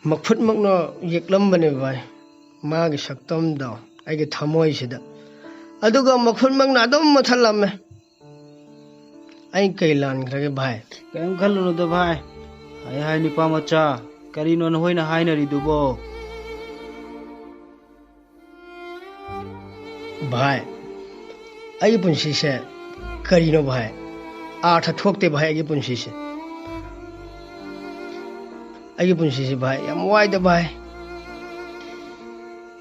मखुद मकनो येकलम बने भाई मागी सक्तम दो आगे थमोई सिदा अदुगा मखुद मकना अदम मथलम में आई कैलान करके भाई कम खल्लो दो भाई हाय हाय निपा मचा करीनो न होइना हाय नरी दुबो भाई आई पुंसी से करीनो भाई आठ ठोकते भाई आगे पुंसी से आगे पुंसी से भाई यम वाई दे भाई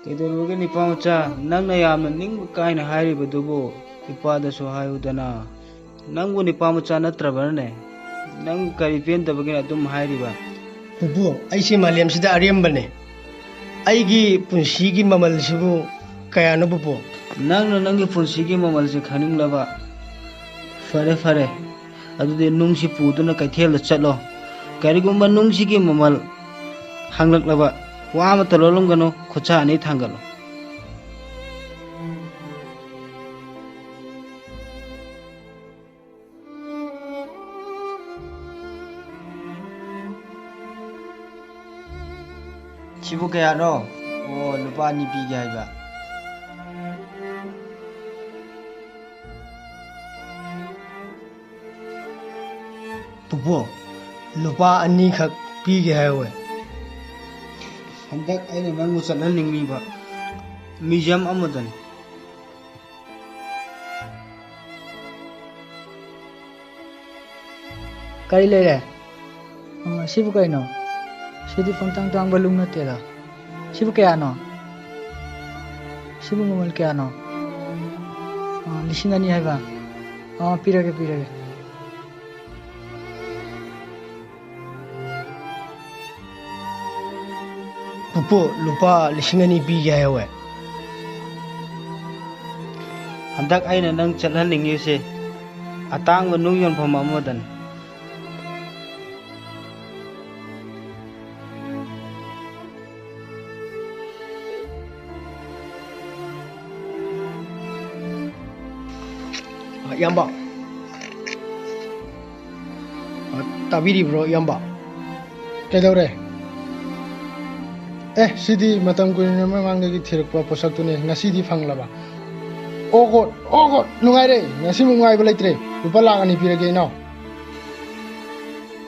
केदोरुगे निपा मचा नंग न याम निंग काइना हायरि बदुबो इपा दसो हायुदना नंगु निपा मचा नत्रबरने नंग करी पेन दबगे अदुम हायरिबा पुपु ऐसी मालियम सिदा अरियम बने आईगी पुंसी की ममल सिबु कयानो पुपु नंग नंगी पुंसी की ममल से खनिंग लबा फरे फरे अदुदे नुंग सि पुदुना कैथेल चलो करिगुम्बा नुंग सि की ममल हांगलक लबा वा म तलोलम गनो खुचा नहीं थांगलो चिबु कया रो ओ लुपा नि पी गायबा पुपु लुपा अन्नी खक पी गया है वे हंदक आइने नंगु चलहनिंगबा म्यूजियम अमदन करी ले रे सिबु कइनो सिदि फंतांग तांग बलुंग नतेला सिबु कयानो सिबु ममल कयानो लिसिंग अनि हाइबा पिरगे पुपु लुपा लिसिंगनी पी गया है वे हंदक आइने नंग चलहनिंगी से अतांग नुंग योनफम अमदन Yamba tabiri bro yamba Kedore sidi matam kuina mamang gi thirpa posak tune ngasi di phanglaba ogot nungai re ngasi mungai balaitre lupa lagani pirage no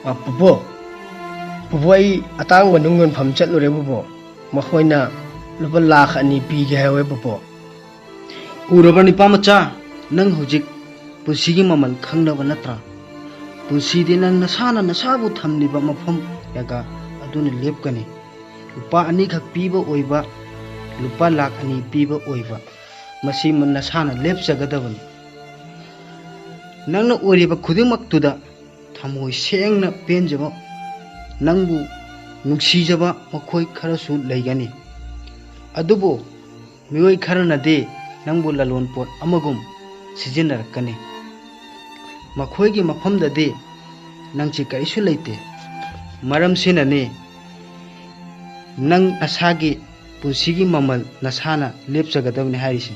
pupu ai atang wa nungon pham chatlure pupu makhoina lupa lakh ani pi ge hawe pupu uraba nipa macha nang hujik पुंसीगी ममल खंगनब नत्रा पुंसीदे नंग नसाना नसाबु थमलिबा मफम यागा अदुन लेपकनी लुपा अनि खक पीबा ओइबा लुपा लाख अनि पीबा ओइबा मसी मन नसाना लेपजगदबन नंगना ओरिबा खुदिमक्तुदा थमोय सेंगना पेंजबा नंगबु नुक्सीजबा मखोय खरसु लैगनी अदुबो मियोय खरनदे नंगबु ललोन pot अमगुम सिजिनरकनी मखोयगी मफमददे नंगची करिसु लैते मरम सिनने नंग नसागी पुंसीगी ममल नसाना लेपजगदबनी हारिसे